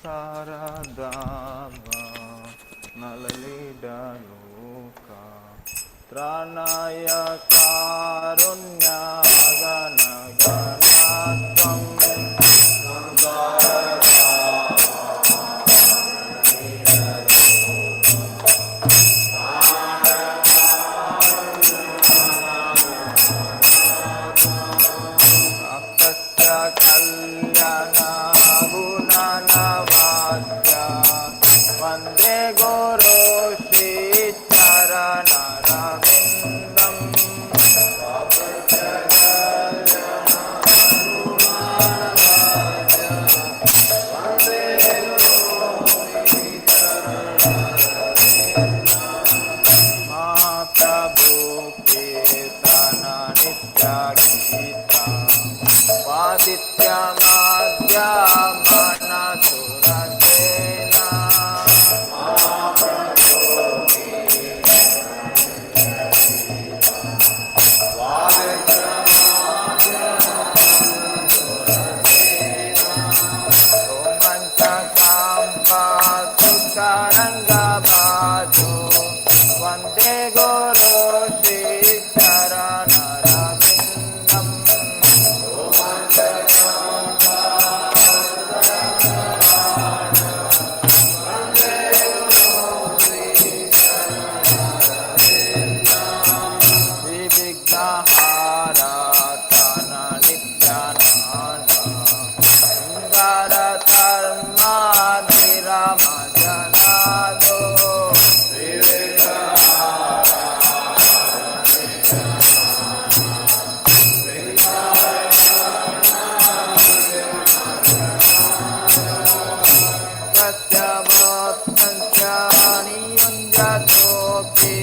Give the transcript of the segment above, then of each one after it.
Saradava Nalalidaluka Tranaya Karunya Ganaganatam Akasya Kalyana Gunanavadya Vande Guru Shri Charanarvindam Mahaprabhu Kirtana Nitya Gita Vaditya Madhya Manasurasena Romancha Kampa Sukaranga Bhajo Vande Guru Shri Charanarvindam Vivignahara Nityananda Singara Dharma Niramajanado Satyavatansya Niyunjatopi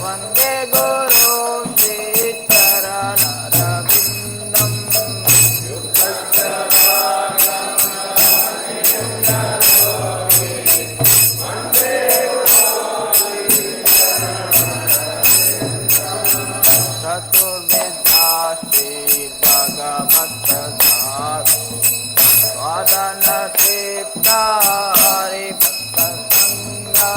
Vande Guru Shri Charanarvindam Chaturvedha Shri Bhagavata Sadhu Vadana Sipta Hari Bhakta Sangha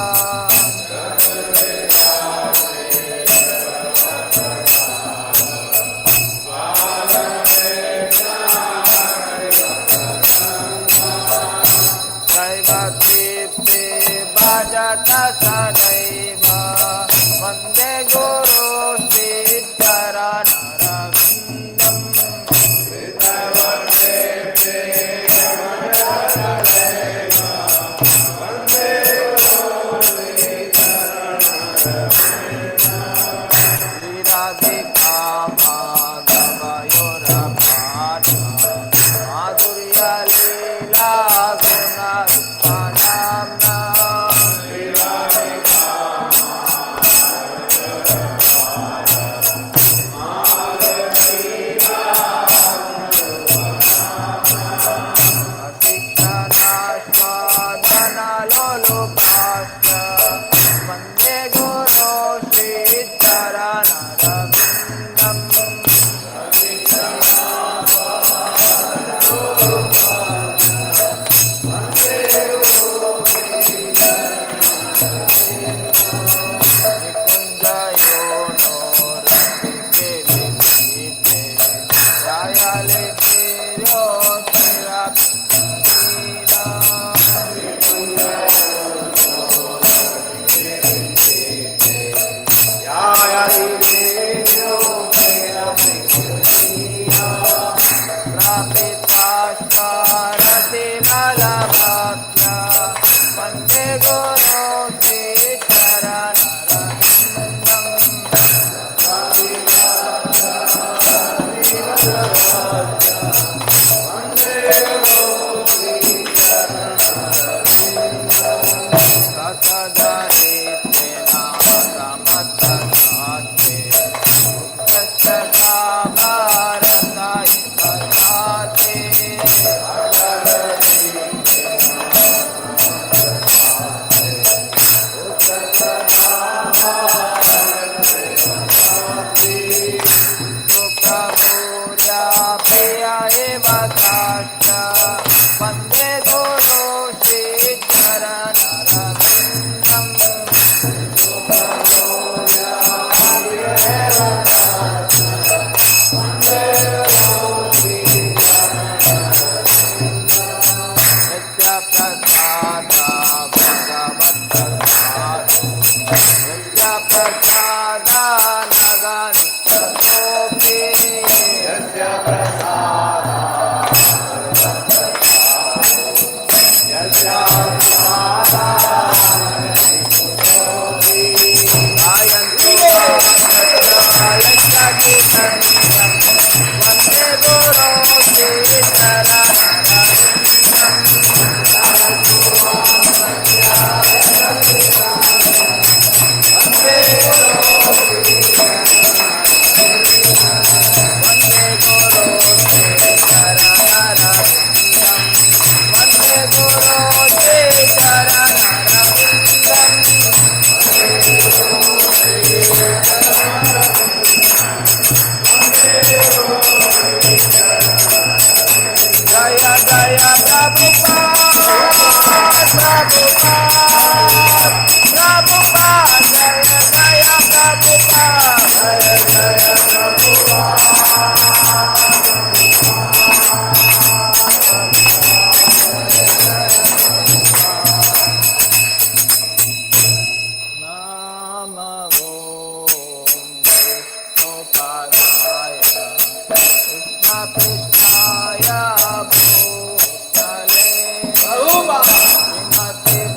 Saiva Kripe Bhajata Sadaiva Vande Guru Shri Charanarvindam Shri Radhika Madhavayorabhata Madhurya Leela Guna Rupanamna Asikshana Lolopasya Vande Guru Shri Charanarvindam Nikunjayo no Rambike Lipite Jayale Kiro Tirapita गायन्तु गायत्रीसङ्गीतं वन्दे गुरो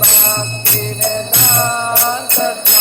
Bhakti Vedanta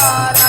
Hare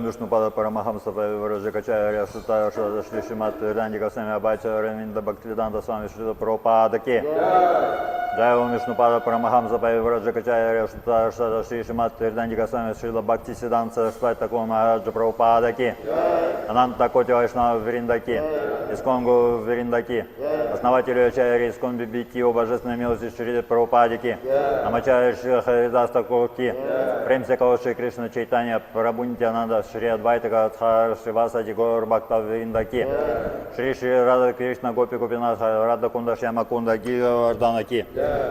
Вишнупада Парамахамса Вараджакачаря Сутара Шри Шримат Рандика Сами Абайча Равинда Бхактивиданта Свами Шрида Прабхупадаки. Джайвам Вишнупада Парамахамса Вараджакачаря Сутара Шри Шримат Рандика Сами Шрида Бхактисиданта Свайтакон Махараджа Прабхупадаки. Ананта Коти Вайшнава Вриндаки. Исконгу Вриндаки. Основателю Ачарьи Искон Бибики о божественной милости Шрида Прабхупадики. Намачарья Шри Харидаса Курки. Премсякава Шри Кришна Чайтанья Прабхунитянанда Шри Адвайта Гадхар Шривасади Гор Бхакта Вриндаки. Шри Шри Рада Кришна Гопи Гопинатха Рада Кунда Шьяма Кунда Гига Варданаки.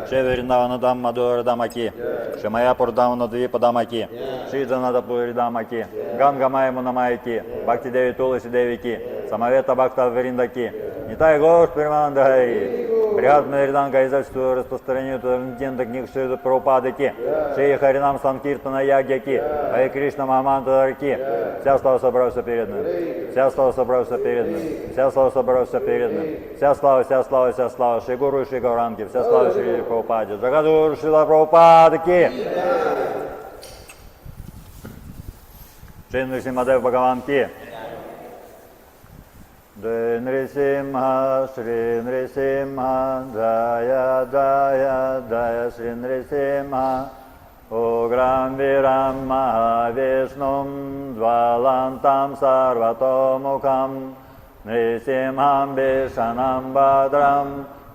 Шри Вриндавана Дам Мадура Дамаки. Шри Маяпур Дамана Двипа Дамаки. Шри Джанада Пури Дамаки. Ганга Майя Мунамайки. Бхакти Деви Туласи Девики. Самавета Бхакта Вриндаки. Нитай Гош Примандай. Бригад Мериданга издательству распространению Талантинда книг Шрида Прабхупадаки. Шри Харинам Санкиртана Ягьяки. Харе Кришна Махаманта Дарки. Вся слава собрался перед ним. Вся слава собрался перед ним. Вся слава собрался перед ним. Вся слава, вся слава, вся слава. Шри Гуру и Шри Гауранги. Вся слава Шри Прабхупаде. Джагадур Шрила Прабхупадаки. Шри Нрисимхадев Бхагаванки. Jai Nrisimha, Shri Nrisimha, Jaya Jaya Jaya Shri Nrisimha, Ugram Viram Mahavishnum, Dvalantam Sarvatomukam, Nrisimham Vishanam Badram,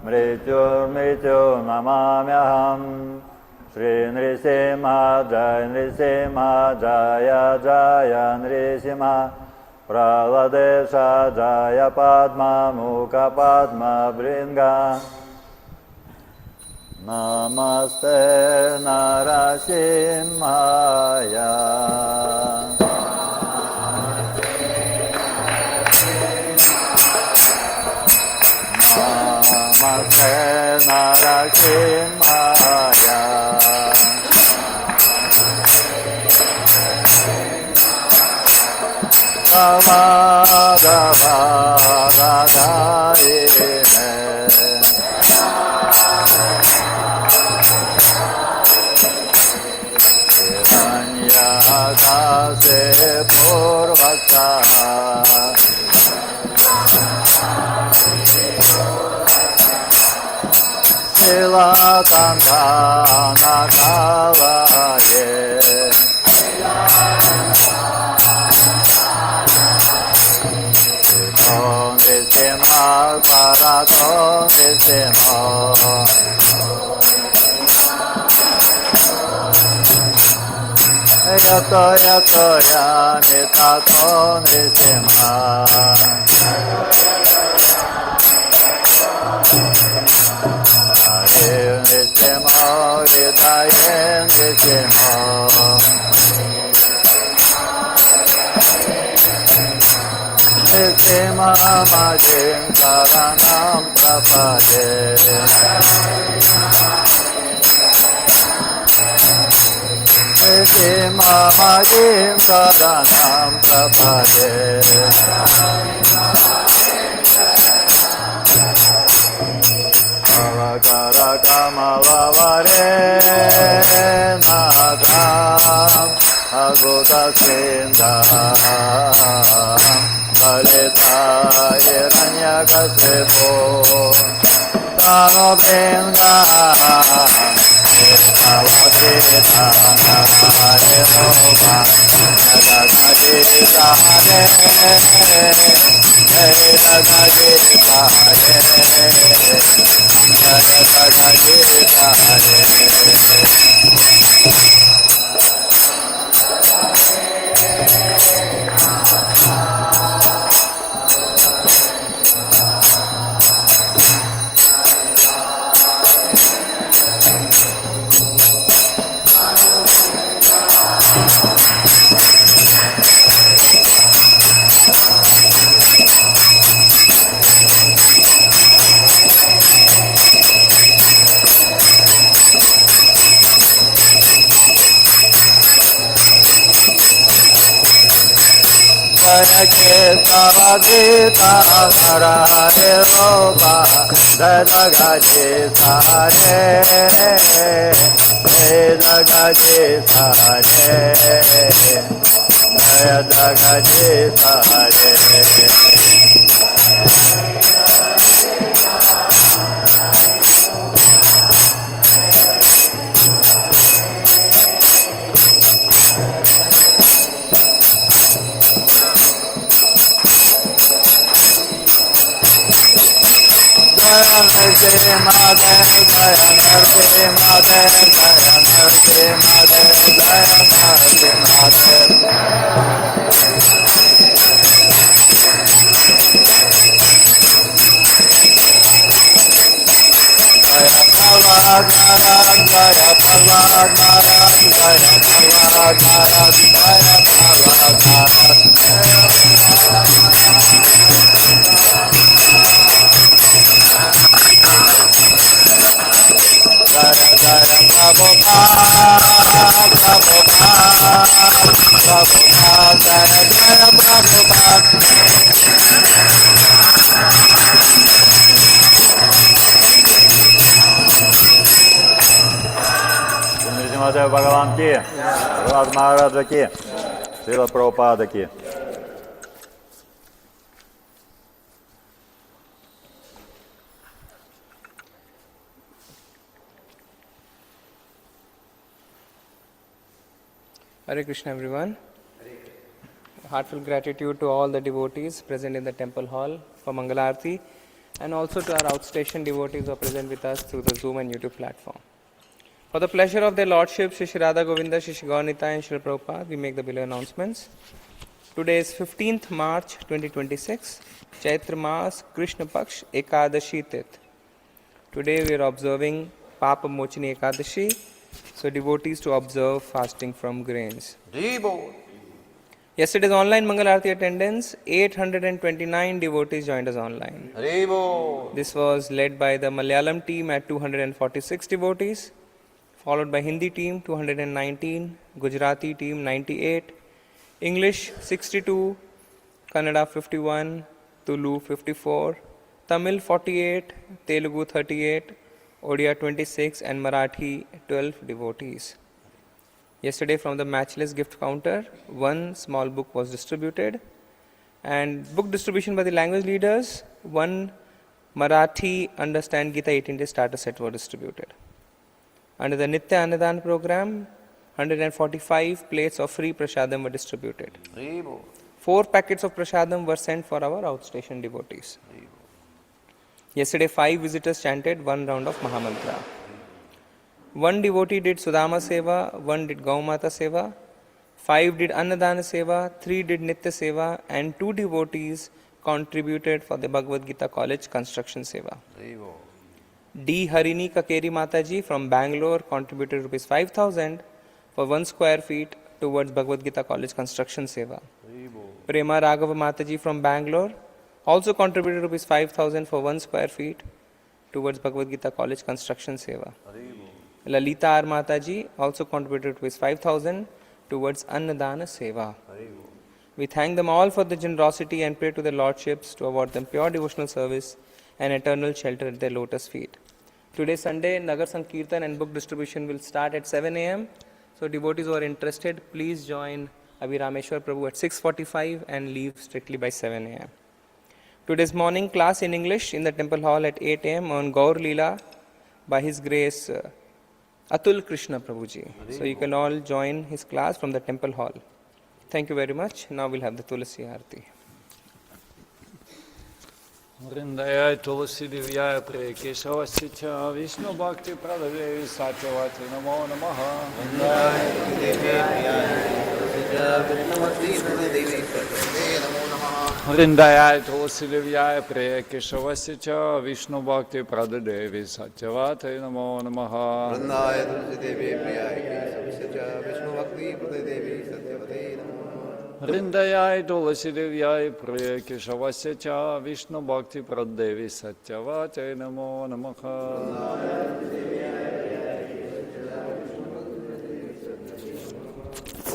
Mrityur Mrityu Namamyaham, Shri Nrisimha, Jai Nrisimha, Jaya Jaya Nrisimha, Praladesha Jaya Padma Mukha Padma Bringa Namaste Narasimhaya Namaste Narasimhaya Sila Kantana Kalaye Paraton Visimo Yato Yato Yamitaton Visima Ayin Visimo Vidayin Visimo Nisima Majim Karanam Prapade Nisima Majim Karanam Prapade Avakara Kamala Varenadam Aguta Sindam Kalita Hiranyakasipo Tano Bringa Nitavadita Narayoga Nagadagita Hare Nagadagita Hare Nagadagita Hare Jaya Kesavadita Hare Ropa Jagadi Sare Jagadi Sare Jagadi Sare Narte Mate, Jaya Narte Mate, Jaya Narte Mate, Jaya Narte Mate. Jaya Parvat Maharaj, Jaya Parvat Maharaj, Jaya Parvat Maharaj, Jaya Parvat Maharaj. Jaya Jaya Prabhupada, Prabhupada, Prabhupada, Jaya Jaya Prabhupada. Nrsimhadev Bhagavan ki, Prabhupada Maharaj ki, Srila Prabhupada ki. Hare Krishna everyone. Heartfelt gratitude to all the devotees present in the temple hall for Mangalarti and also to our outstation devotees who are present with us through the Zoom and YouTube platform. For the pleasure of their Lordship, Shri Radha Govinda, Shri Gaurnita and Shri Prabhupada, we make the below announcements. Today is 15th March 2026, Chaitra Mas Krishna Paksh Ekadashi Tith. Today we are observing Papa Mochini Ekadashi, so devotees to observe fasting from grains. Yesterday's online Mangalarti attendance, 829 devotees joined us online. This was led by the Malayalam team at 246 devotees, followed by Hindi team 219, Gujarati team 98, English 62, Kannada 51, Tulu 54, Tamil 48, Telugu 38, Odia 26 and Marathi 12 devotees. Yesterday from the Matchless gift counter, one small book was distributed and book distribution by the language leaders, one Marathi Understand Gita 18-day starter set were distributed. Under the Nitya Annadan program, 145 plates of free prasadam were distributed. 4 packets of prasadam were sent for our outstation devotees. Yesterday, 5 visitors chanted 1 round of Mahamantra. 1 devotee did Sudama Seva, 1 did Gaumata Seva, 5 did Annadana Seva, 3 did Nitya Seva, and 2 devotees contributed for the Bhagavad Gita College construction Seva. D. Harini Kakeri Mataji from Bangalore contributed Rs 5,000 for 1 square feet towards Bhagavad Gita College construction Seva. Prema Raghava Mataji from Bangalore also contributed Rs 5,000 for 1 square feet towards Bhagavad Gita College construction Seva. Lalita R. Mataji also contributed Rs 5,000 towards Annadana Seva. We thank them all for their generosity and pray to their lordships to award them pure devotional service and eternal shelter at their lotus feet. Today Sunday, Nagar Sankirtan and book distribution will start at 7 a.m. So devotees who are interested, please join Abhirameshwar Prabhu at 6:45 and leave strictly by 7 a.m. Today's morning class in English in the temple hall at 8 a.m. on Gaur Leela by His Grace Atul Krishna Prabhuji. So you can all join his class from the temple hall. Thank you very much. Now we'll have the Tulasi Aarti. Vrindaya Tulasi Divyaya Priya Keshavasya Vishnu Bhakti Pradadevi Satyavati Namo Namaha. Vrindaya Tulasi Divyaya Vrindaya Tulasi Divyaya Priya Keshavasya Vishnu Bhakti Pradadevi Satyavati Namo Namaha. Vrindaya Tulasi Divyaya Keshavasya Vishnu Bhakti Pradadevi Satyavati Namo. Vrindaya Tulasi Divyaya Priya Keshavasya Vishnu Bhakti Pradadevi Satyavati Namo Namaha.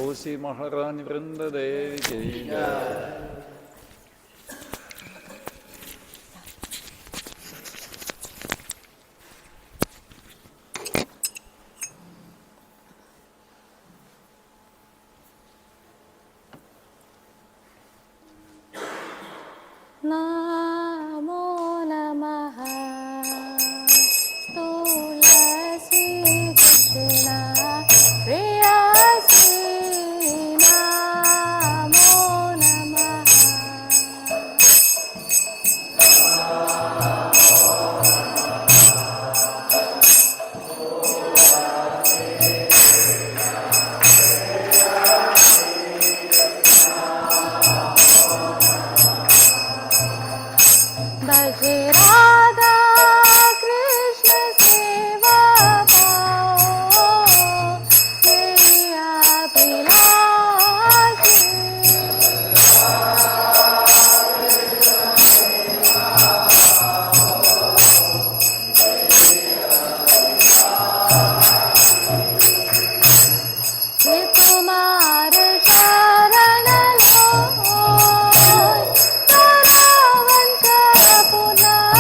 तुलसी महारानी वृंद देवी की जय। नमो नमः तुलसी कृष्णा प्रेयसी नमो नमः। भजे राधा कृष्ण सेवा पाओ प्रिया अभिलाषी। ये तुम्हारे शरण लो तरावन का पुनासी।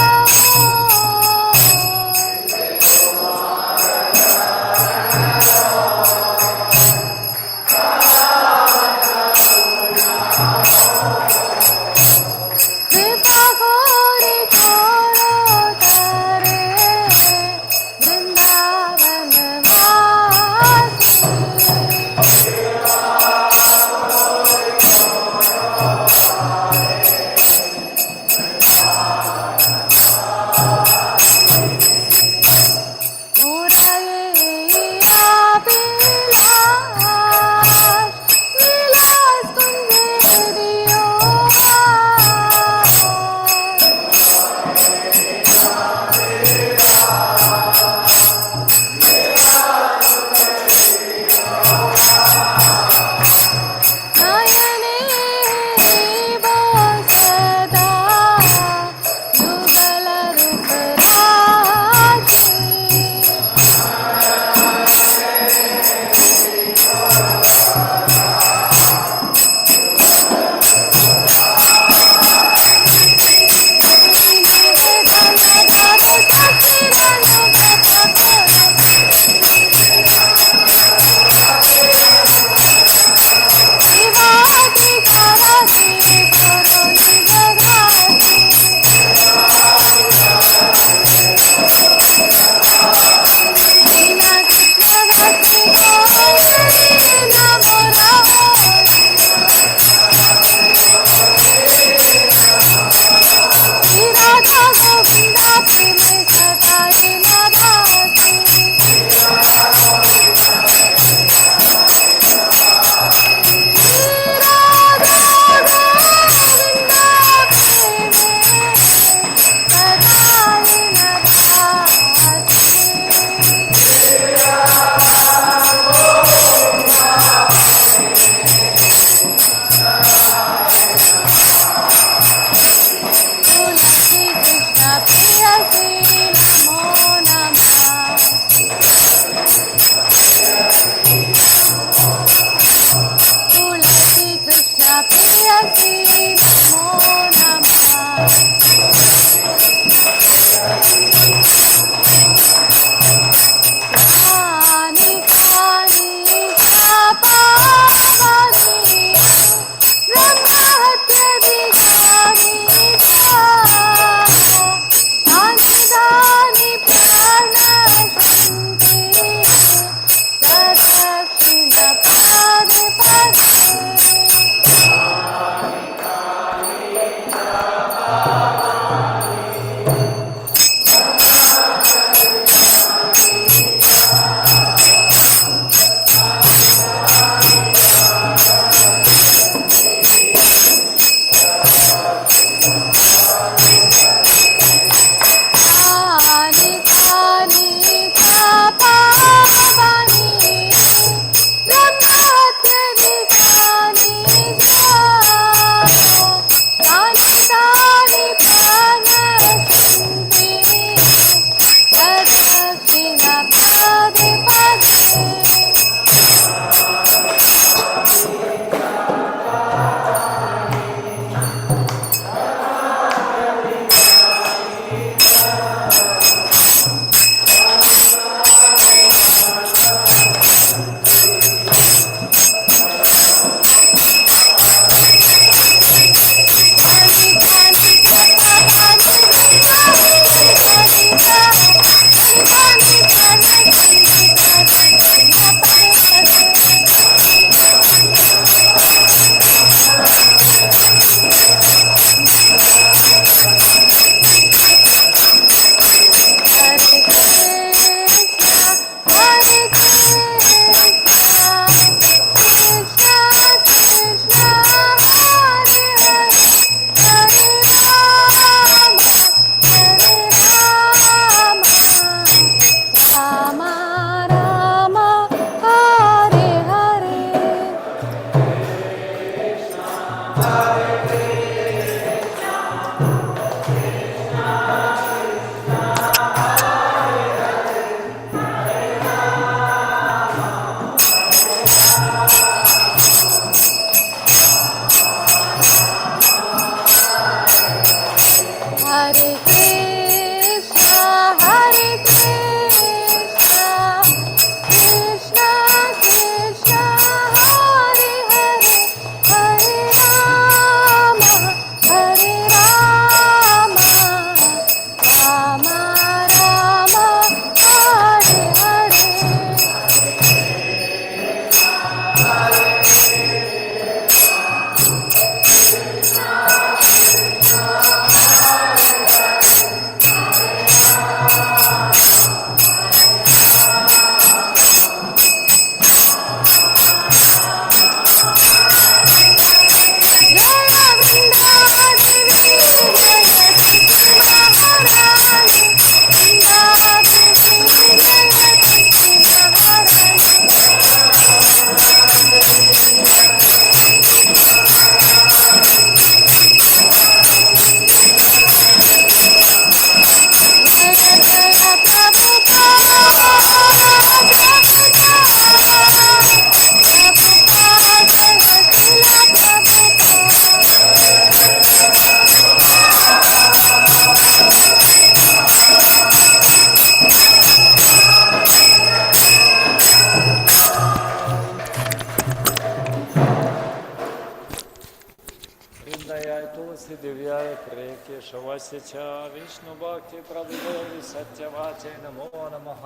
दिव्याय प्रिय केशवस्य च विष्णु भक्ति प्रभुदेवी सत्यवाचे नमो नमः।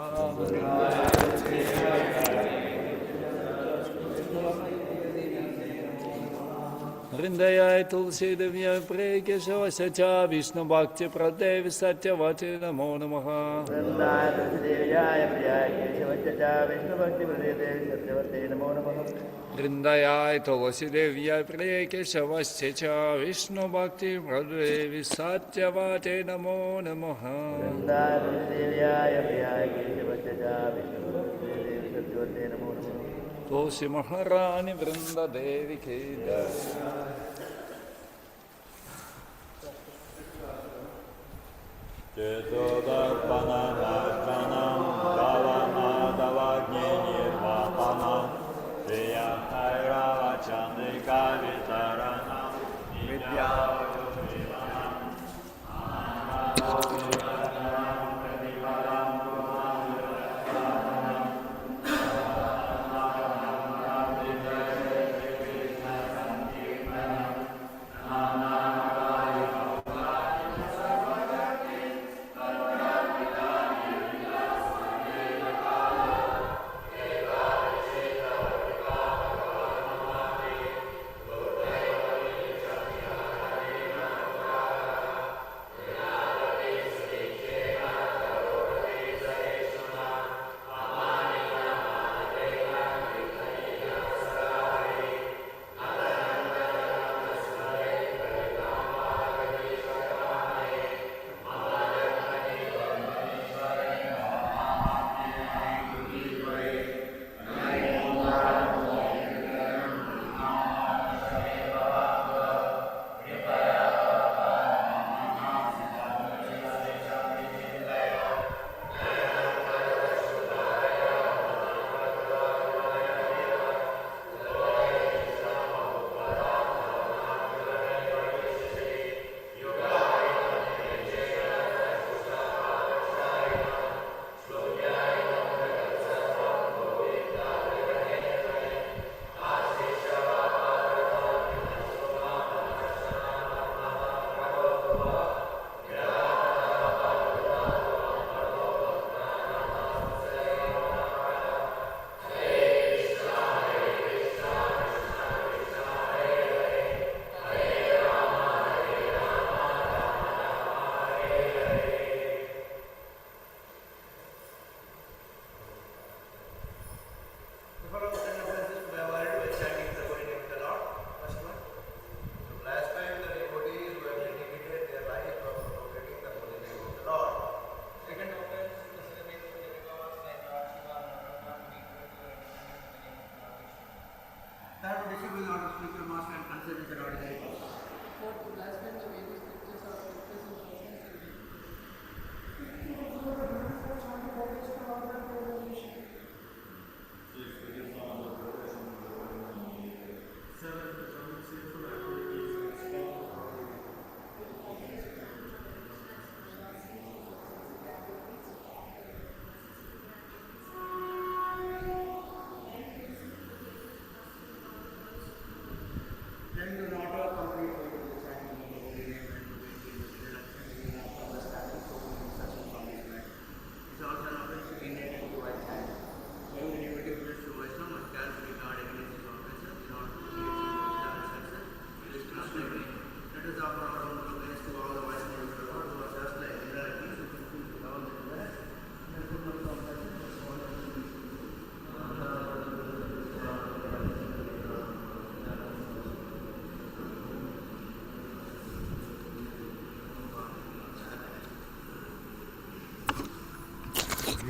वृंदयाय तुलसी दिव्याय प्रिय केशवस्य च विष्णु भक्ति प्रभुदेवी सत्यवाचे नमो नमः। वृंदयाय तुलसी देव्याय प्रिय केशवस्य च विष्णु भक्ति प्रदेवी सत्यवाचे नमो नमः। तुलसी महारानी वृंद देवी की जय। Cetodapanamarjanam Balamadavagninirvapanam Priyahairavachandrika Vitaranam Vidyavajuvivanam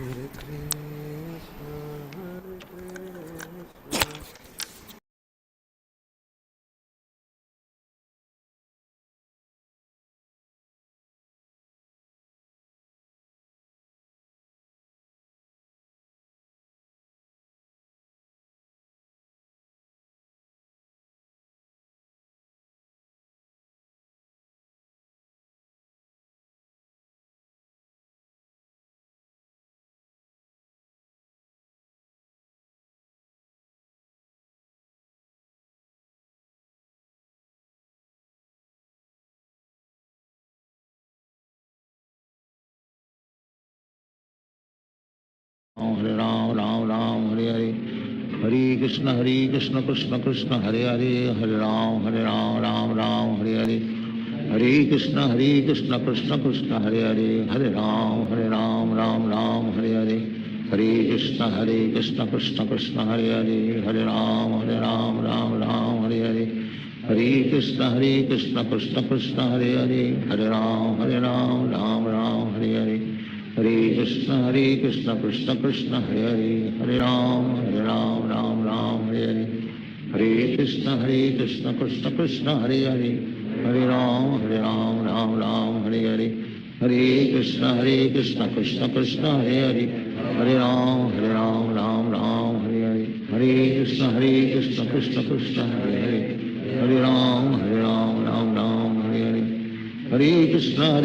Hare Krishna, Hare Krishna. Hare Ram, Ram Ram, Hare Hare, Hare Krishna, Krishna Krishna, Hare Hare, Hare Ram, Ram Ram, Hare Hare, Hare Krishna, Krishna Krishna, Hare Hare, Hare Ram, Ram Ram, Hare Hare, Hare Krishna, Krishna Krishna, Hare Hare, Hare Ram, Ram Ram, Hare Hare, Hare Krishna, Krishna Krishna, Hare Hare, Hare Ram, Ram Ram, Hare Hare, Hare Krishna, Krishna Krishna, Hare Hare, Hare Ram, Ram Hare Hare, Hare Krishna, Krishna Krishna, Hare Hare, Hare Ram, Ram Hare Hare, Hare Krishna, Krishna Krishna, Hare Hare, Hare Ram, Ram Hare Hare, Hare Krishna, Krishna Krishna, Hare Hare, Hare Ram, Ram Hare Hare, Hare Krishna, Krishna Krishna, Hare Hare, Hare Ram, Ram Hare Hare, Hare Krishna,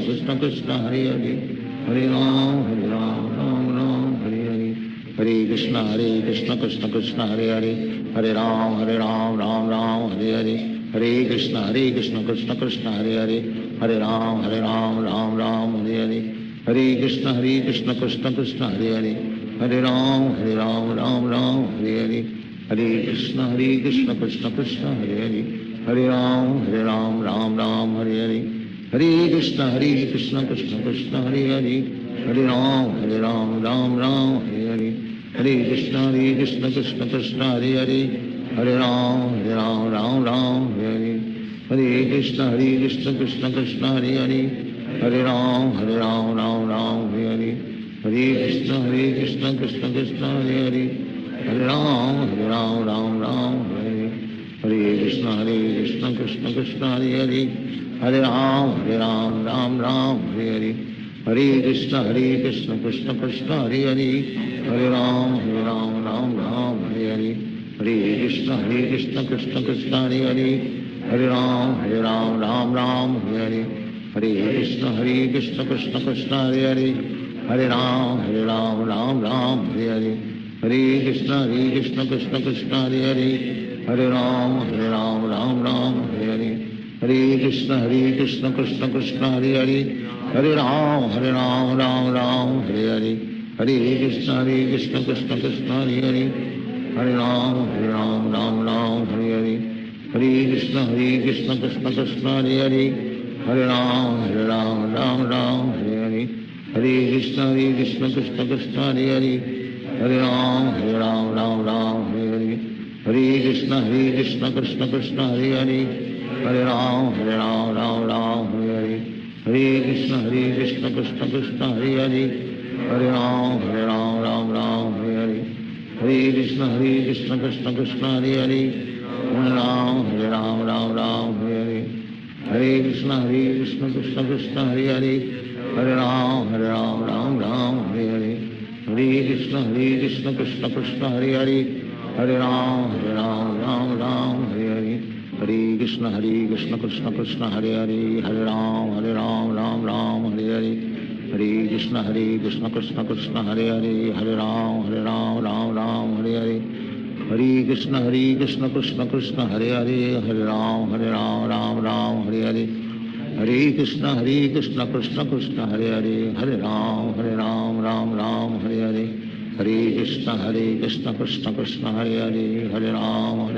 Krishna Krishna, Hare Hare, Hare Ram, Ram Hare Hare, Hare Krishna, Krishna Krishna, Hare Hare, Hare Ram, Ram Hare Hare, Hare Krishna, Krishna Krishna, Hare Hare, Hare Ram, Ram Hare Hare, Hare Krishna, Krishna Krishna, Hare Hare, Hare Ram, Ram Hare Hare, Hare Krishna, Krishna Krishna, Hare Hare, Hare Ram, Ram Hare Hare, Hare Krishna, Krishna Krishna, Hare Hare, Hare Ram, Ram Hare Hare, Hare Krishna, Krishna Krishna, Hare Hare, Hare Ram, Ram Hare Hare, Hare Krishna, Krishna Krishna, Hare Hare, Hare Ram, Ram Hare Hare, Hare Krishna, Krishna Krishna, Hare Hare, Hare Ram, Ram Hare Hare, Hare Krishna, Krishna Krishna, Hare Hare, Hare Ram, Ram Hare Hare, Hare Krishna, Krishna Krishna, Hare Hare, Hare Ram, Ram Hare Hare, Hare Krishna, Krishna Krishna, Hare Hare, Hare Ram, Ram Hare Hare, Hare Krishna, Krishna Krishna, Hare Hare, Hare Ram, Ram Hare Hare, Hare Krishna, Krishna Krishna, Hare Hare, Hare Ram, Hare Hare, Hare Krishna, Krishna Krishna, Hare Hare, Hare Ram, Hare Hare, Hare Krishna, Krishna Krishna, Hare Hare, Hare Ram, Hare Hare, Hare Krishna, Krishna Krishna, Hare Hare, Hare Ram, Hare Hare, Hare Krishna, Krishna Krishna, Hare Hare, Hare Ram, Hare Hare, Hare Krishna, Krishna Krishna, Hare Hare, Hare Ram, Ram Hare Hare, Hare Krishna, Krishna Krishna, Hare Hare, Hare Ram, Hare Hare, Hare Krishna, Krishna Krishna, Hare Hare, Hare Ram, Ram Hare Hare, Hare Krishna, Krishna Krishna, Hare Hare, Hare Ram, Ram Hare Hare, Hare Krishna, Krishna Krishna, Hare Hare, Hare Ram, Ram Hare Hare, Hare Krishna, Krishna Krishna, Hare Hare, Hare Ram, Hare Hare, Hare Krishna, Krishna Hare Hare, Hare Ram, Hare Hare, Hare Krishna, Krishna Hare Hare, Hare Ram, Ram Hare Hare, Hare Krishna, Krishna Krishna, Hare Hare, Hare Ram,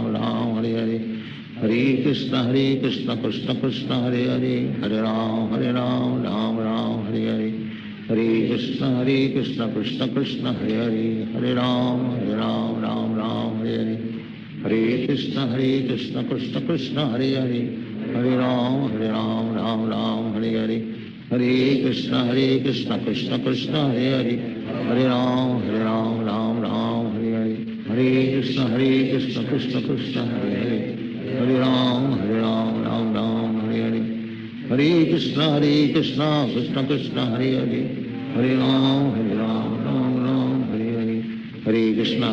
Ram Hare Hare, Hare Krishna, Krishna Krishna, Hare Hare, Hare Ram, Ram Hare Hare, Hare Krishna, Krishna Krishna, Hare Hare, Hare Ram, Ram Hare Hare, Hare Krishna, Krishna Krishna, Hare Hare, Hare Ram, Ram Hare Hare, हरे कृष्ण कृष्ण कृष्ण हरे हरे हरे राम राम राम हरे हरे हरे कृष्ण कृष्ण कृष्ण हरे हरे हरे राम राम राम हरे हरे हरे कृष्ण कृष्ण कृष्ण हरे हरे हरे राम राम राम हरे हरे हरे कृष्ण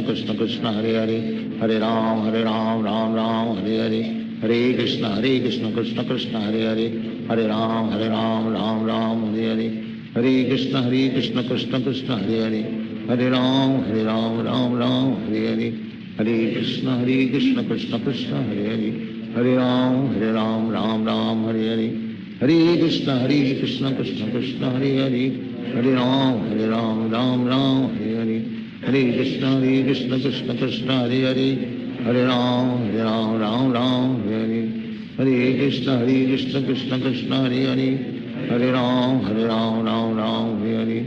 कृष्ण कृष्ण हरे हरे हरे राम राम राम हरे हरे हरे कृष्ण कृष्ण कृष्ण हरे हरे हरे राम राम राम हरे हरे हरे कृष्ण कृष्ण कृष्ण हरे हरे हरे राम राम हरे हरे हरे कृष्ण कृष्ण कृष्ण हरे हरे हरे राम राम हरे हरे हरे कृष्ण कृष्ण कृष्ण हरे हरे हरे राम राम हरे हरे हरे कृष्ण कृष्ण कृष्ण हरे हरे हरे राम राम हरे हरे हरे कृष्ण कृष्ण कृष्ण हरे हरे हरे राम राम हरे हरे हरे कृष्ण कृष्ण कृष्ण हरे हरे हरे राम राम हरे हरे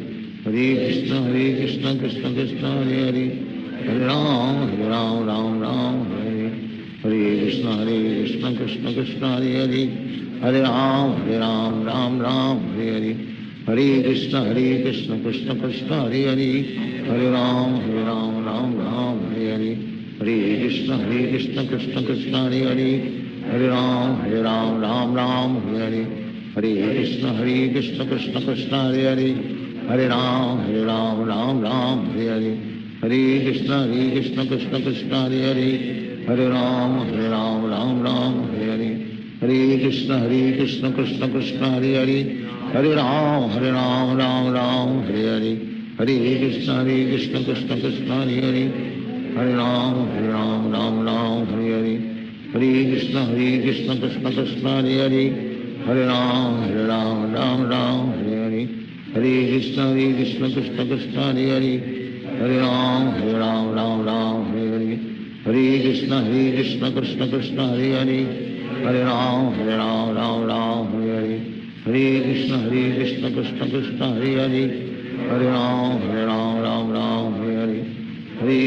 हरे कृष्ण कृष्ण कृष्ण हरे हरे हरे राम राम हरे हरे हरे कृष्ण कृष्ण कृष्ण हरे हरे हरे राम राम हरे हरे हरे कृष्ण कृष्ण कृष्ण हरे हरे हरे राम राम हरे हरे हरे कृष्ण कृष्ण कृष्ण हरे हरे हरे राम राम हरे हरे हरे कृष्ण कृष्ण कृष्ण हरे हरे हरे राम राम हरे हरे हरे कृष्ण कृष्ण कृष्ण हरे हरे हरे राम राम हरे हरे हरे कृष्ण कृष्ण कृष्ण हरे हरे हरे राम राम हरे हरे हरे कृष्ण कृष्ण कृष्ण हरे हरे हरे राम राम हरे हरे हरे कृष्ण कृष्ण कृष्ण हरे हरे हरे राम राम हरे हरे हरे कृष्ण कृष्ण कृष्ण हरे हरे हरे राम राम हरे हरे हरे कृष्ण कृष्ण कृष्ण हरे हरे हरे राम राम हरे हरे हरे कृष्ण कृष्ण कृष्ण हरे हरे हरे राम हरे हरे हरे कृष्ण कृष्ण कृष्ण हरे हरे हरे राम राम हरे हरे हरे कृष्ण कृष्ण कृष्ण हरे हरे हरे राम राम हरे हरे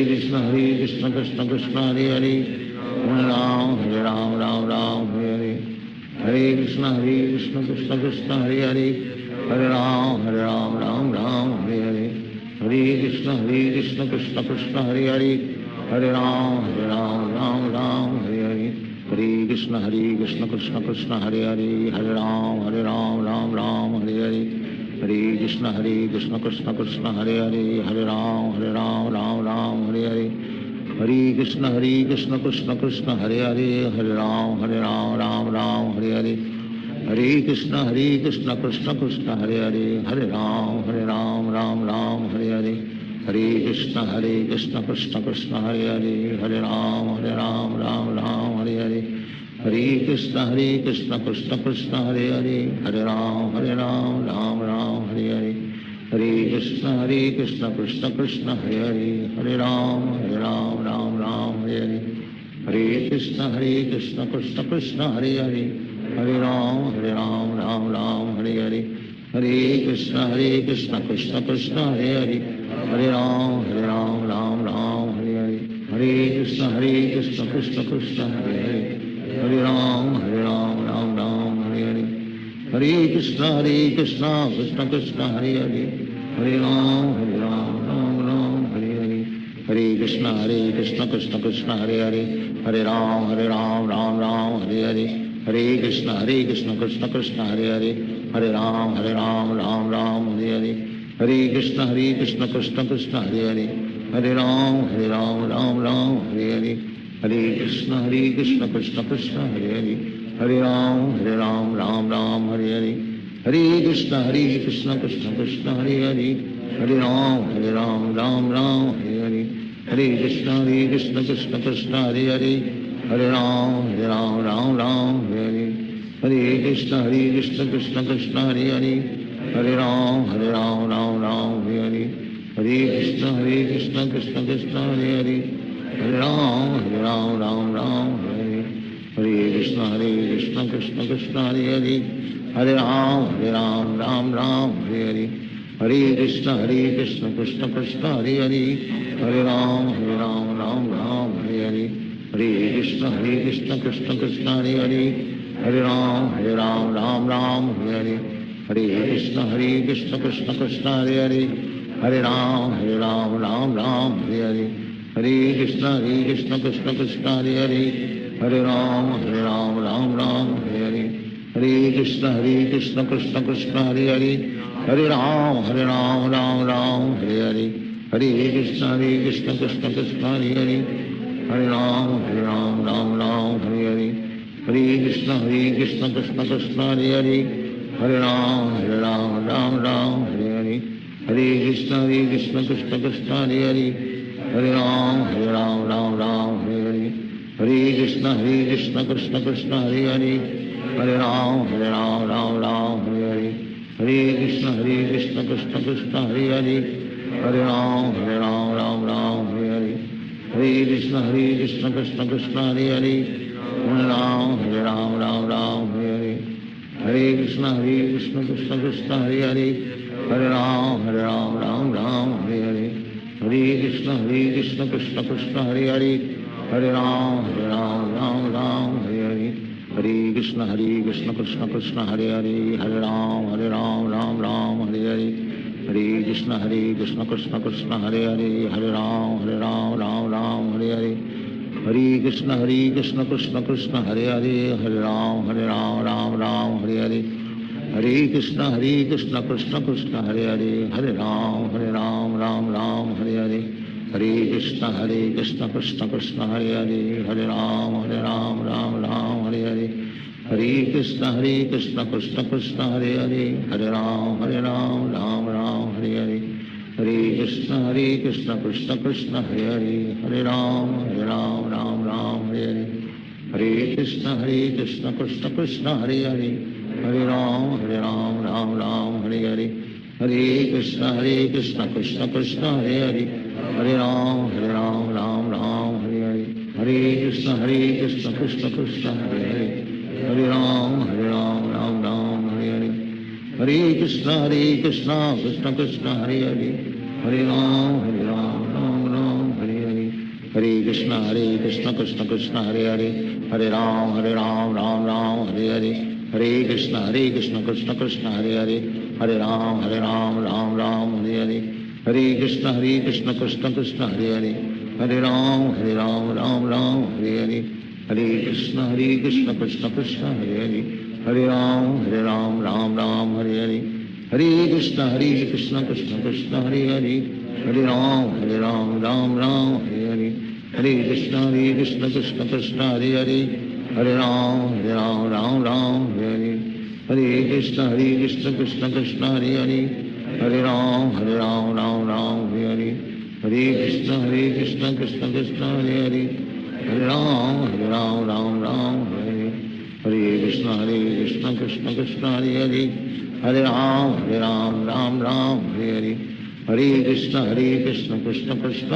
हरे कृष्ण कृष्ण कृष्ण हरे हरे हरे राम राम हरे हरे हरे कृष्ण कृष्ण कृष्ण हरे हरे हरे राम राम हरे हरे हरे कृष्ण कृष्ण कृष्ण हरे हरे हरे राम राम हरे हरे हरे कृष्ण कृष्ण कृष्ण हरे हरे हरे राम राम हरे हरे हरे कृष्ण कृष्ण कृष्ण हरे हरे हरे राम राम हरे हरे हरे कृष्ण कृष्ण कृष्ण हरे हरे हरे राम राम हरे हरे हरे कृष्ण कृष्ण कृष्ण हरे हरे हरे राम राम हरे हरे हरे कृष्ण कृष्ण कृष्ण हरे हरे हरे राम राम हरे हरे हरे कृष्ण कृष्ण कृष्ण हरे हरे हरे राम राम हरे हरे हरे कृष्ण कृष्ण कृष्ण हरे हरे हरे राम राम हरे हरे हरे कृष्ण कृष्ण कृष्ण हरे हरे हरे राम राम हरे हरे हरे कृष्ण कृष्ण कृष्ण हरे हरे हरे राम राम हरे हरे हरे कृष्ण कृष्ण कृष्ण हरे हरे हरे राम राम हरे हरे हरे कृष्ण कृष्ण कृष्ण हरे हरे हरे राम राम हरे हरे हरे कृष्ण कृष्ण कृष्ण हरे हरे हरे राम राम हरे हरे हरे कृष्ण कृष्ण कृष्ण हरे हरे हरे राम राम हरे हरे हरे कृष्ण कृष्ण कृष्ण हरे हरे हरे राम राम हरे हरे हरे कृष्ण कृष्ण कृष्ण हरे हरे हरे राम राम हरे हरे हरे कृष्ण कृष्ण कृष्ण हरे हरे हरे राम राम हरे हरे हरे कृष्ण कृष्ण कृष्ण हरे हरे हरे राम राम हरे हरे हरे कृष्ण कृष्ण कृष्ण हरे हरे हरे राम राम हरे हरे हरे कृष्ण कृष्ण कृष्ण हरे हरे हरे राम राम राम हरे हरे हरे कृष्ण कृष्ण कृष्ण हरे हरे हरे राम राम राम हरे हरे हरे कृष्ण कृष्ण कृष्ण हरे हरे हरे राम राम राम हरे हरे हरे कृष्ण कृष्ण कृष्ण हरे हरे हरे राम राम राम हरे हरे हरे कृष्ण कृष्ण कृष्ण हरे हरे हरे राम राम राम हरे हरे हरे कृष्ण कृष्ण कृष्ण हरे हरे हरे राम राम राम हरे हरे हरे कृष्ण कृष्ण कृष्ण हरे हरे हरे राम राम राम हरे हरे हरे कृष्ण कृष्ण कृष्ण हरे हरे हरे राम राम राम हरे हरे हरे कृष्ण कृष्ण कृष्ण हरे हरे हरे राम राम राम हरे हरे हरे कृष्ण कृष्ण कृष्ण हरे हरे हरे राम राम हरे हरे हरे कृष्ण कृष्ण कृष्ण हरे हरे हरे राम राम हरे हरे हरे कृष्ण कृष्ण कृष्ण हरे हरे हरे राम राम हरे हरे हरे कृष्ण कृष्ण कृष्ण हरे हरे हरे राम राम हरे हरे हरे कृष्ण कृष्ण कृष्ण हरे हरे हरे राम राम हरे हरे हरे कृष्ण कृष्ण कृष्ण हरे हरे हरे राम राम हरे हरे हरे कृष्ण कृष्ण कृष्ण हरे हरे हरे राम राम हरे हरे हरे कृष्ण कृष्ण कृष्ण हरे हरे हरे राम राम हरे हरे हरे कृष्ण कृष्ण कृष्ण हरे हरे हरे राम राम हरे हरे हरे कृष्ण कृष्ण कृष्ण हरे हरे हरे राम राम हरे हरे हरे कृष्ण कृष्ण कृष्ण हरे हरे हरे राम राम हरे हरे हरे कृष्ण कृष्ण कृष्ण हरे हरे हरे राम राम हरे हरे हरे कृष्ण कृष्ण कृष्ण हरे हरे हरे राम राम हरे हरे हरे कृष्ण कृष्ण कृष्ण हरे हरे हरे राम राम हरे हरे हरे कृष्ण कृष्ण कृष्ण हरे हरे हरे राम राम हरे हरे हरे कृष्ण कृष्ण कृष्ण हरे हरे हरे राम राम हरे हरे हरे कृष्ण कृष्ण कृष्ण हरे हरे हरे राम राम हरे हरे हरे कृष्ण कृष्ण कृष्ण हरे हरे हरे राम राम हरे हरे हरे कृष्ण कृष्ण कृष्ण हरे हरे हरे राम राम हरे हरे हरे कृष्ण कृष्ण कृष्ण हरे हरे हरे राम राम हरे हरे हरे कृष्ण कृष्ण कृष्ण हरे हरे हरे राम राम हरे हरे हरे कृष्ण कृष्ण कृष्ण हरे हरे हरे राम राम हरे हरे हरे कृष्ण कृष्ण कृष्ण हरे हरे हरे राम राम हरे हरे हरे कृष्ण कृष्ण कृष्ण हरे हरे हरे राम राम हरे हरे हरे कृष्ण कृष्ण कृष्ण हरे हरे हरे राम राम हरे हरे हरे कृष्ण कृष्ण कृष्ण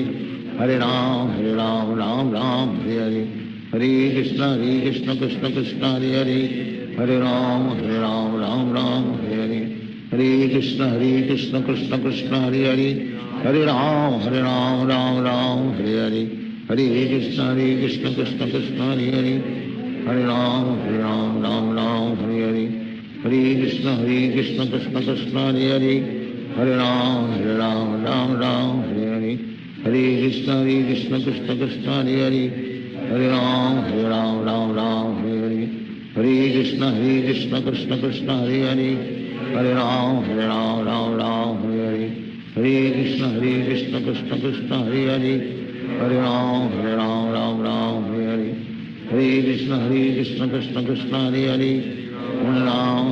हरे हरे हरे राम राम हरे हरे हरे कृष्ण कृष्ण कृष्ण हरे हरे हरे राम राम हरे हरे हरे कृष्ण कृष्ण कृष्ण हरे हरे हरे राम राम हरे हरे हरे कृष्ण कृष्ण कृष्ण हरे हरे हरे राम राम हरे हरे हरे कृष्ण कृष्ण कृष्ण हरे हरे हरे राम राम हरे हरे हरे कृष्ण कृष्ण कृष्ण हरे हरे हरे राम राम हरे हरे हरे कृष्ण कृष्ण कृष्ण हरे हरे हरे राम राम हरे हरे हरे कृष्ण कृष्ण कृष्ण हरे हरे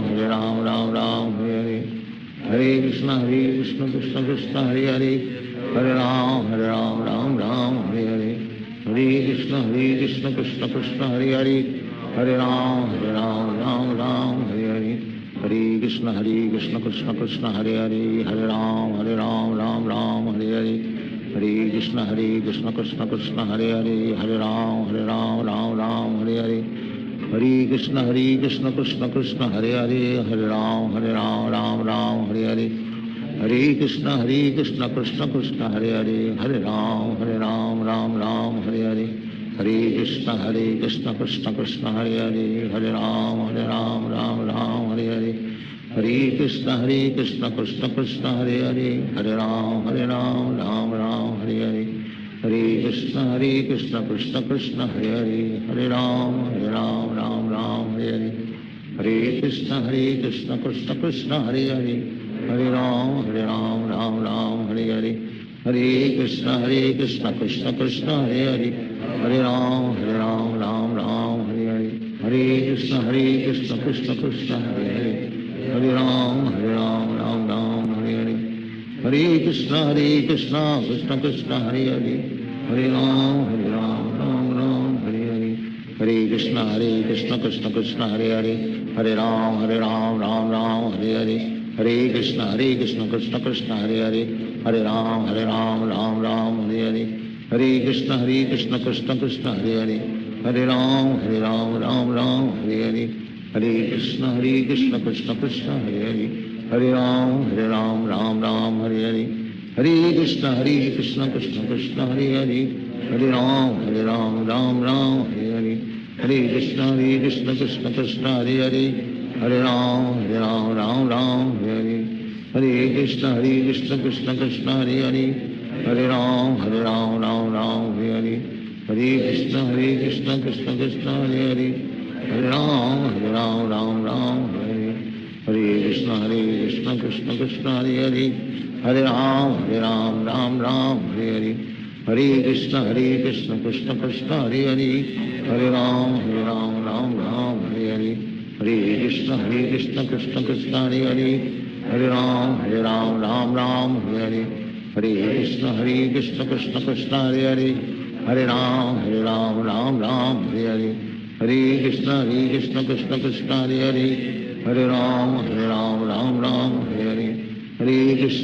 हरे राम राम हरे हरे हरे कृष्ण कृष्ण कृष्ण हरे हरे हरे राम हरे हरे हरे कृष्ण कृष्ण कृष्ण हरे हरे हरे राम हरे हरे हरे कृष्ण कृष्ण कृष्ण हरे हरे हरे राम हरे हरे हरे कृष्ण कृष्ण कृष्ण हरे हरे हरे राम हरे हरे हरे कृष्ण कृष्ण कृष्ण हरे हरे हरे राम हरे हरे हरे कृष्ण कृष्ण कृष्ण हरे हरे हरे राम राम हरे हरे हरे कृष्ण कृष्ण कृष्ण हरे हरे हरे राम राम राम हरे हरे हरे कृष्ण कृष्ण कृष्ण हरे हरे हरे राम राम राम हरे हरे हरे कृष्ण कृष्ण कृष्ण हरे हरे हरे राम राम राम हरे हरे हरे कृष्ण कृष्ण कृष्ण हरे हरे हरे राम राम राम हरे हरे हरे कृष्ण कृष्ण कृष्ण हरे हरे हरे राम राम राम हरे हरे हरे कृष्ण कृष्ण कृष्ण हरे हरे हरे राम राम राम हरे हरे हरे कृष्ण कृष्ण कृष्ण हरे हरे हरे राम राम राम हरे हरे हरे कृष्ण कृष्ण कृष्ण हरे हरे हरे राम राम राम हरे हरे हरे कृष्ण कृष्ण कृष्ण हरे हरे हरे राम राम राम हरे हरे हरे कृष्ण कृष्ण कृष्ण हरे हरे हरे राम राम राम हरे हरे हरे कृष्ण कृष्ण कृष्ण हरे हरे हरे राम राम राम हरे हरे हरे कृष्ण कृष्ण कृष्ण हरे हरे हरे राम राम राम हरे हरे हरे कृष्ण कृष्ण कृष्ण हरे हरे हरे राम राम राम हरे हरे हरे कृष्ण कृष्ण कृष्ण हरे हरे हरे राम राम राम हरे हरे हरे कृष्ण कृष्ण कृष्ण हरे हरे हरे राम राम राम हरे हरे हरे कृष्ण कृष्ण कृष्ण हरे हरे हरे राम राम राम हरे हरे हरे कृष्ण कृष्ण कृष्ण हरे हरे हरे राम राम राम हरे हरे हरे कृष्ण कृष्ण कृष्ण हरे हरे हरे राम राम राम हरे हरे हरे कृष्ण कृष्ण कृष्ण हरे हरे हरे राम राम राम हरे हरे हरे कृष्ण कृष्ण कृष्ण हरे हरे हरे राम राम राम हरे हरे हरे कृष्ण कृष्ण कृष्ण हरे हरे हरे राम राम राम हरे हरे हरे कृष्ण कृष्ण कृष्ण हरे हरे हरे राम राम राम हरे हरे हरे कृष्ण कृष्ण कृष्ण हरे हरे हरे राम राम राम हरे हरे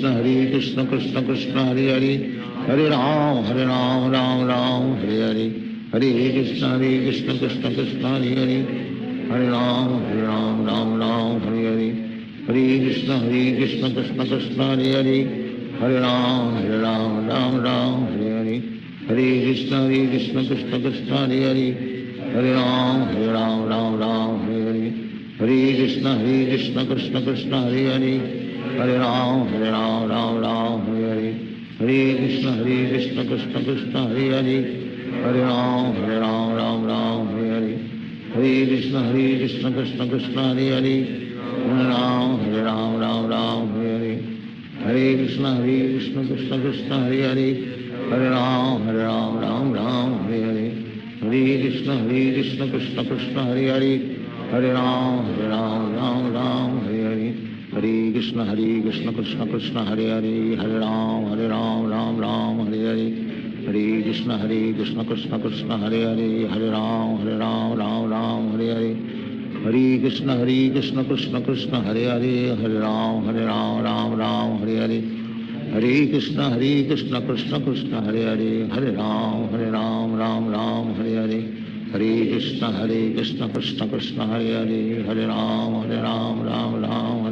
हरे कृष्ण कृष्ण कृष्ण हरे हरे हरे राम राम राम हरे हरे हरे कृष्ण कृष्ण कृष्ण हरे हरे हरे राम राम राम हरे हरे हरे कृष्ण कृष्ण कृष्ण हरे हरे हरे राम राम राम हरे हरे हरे कृष्ण कृष्ण कृष्ण हरे हरे हरे राम राम राम हरे हरे हरे कृष्ण कृष्ण कृष्ण हरे हरे हरे राम राम राम हरे हरे हरे कृष्ण कृष्ण कृष्ण हरे हरे हरे राम राम राम हरे हरे हरे कृष्ण कृष्ण कृष्ण हरे हरे हरे राम राम राम हरे हरे हरे कृष्ण कृष्ण कृष्ण हरे हरे हरे राम राम राम हरे हरे हरे कृष्ण कृष्ण कृष्ण हरे हरे हरे राम राम राम हरे हरे हरे कृष्ण कृष्ण कृष्ण हरे हरे हरे राम राम राम हरे हरे हरे कृष्ण कृष्ण कृष्ण हरे हरे हरे राम राम राम हरे हरे हरे कृष्ण कृष्ण कृष्ण हरे हरे हरे राम राम राम हरे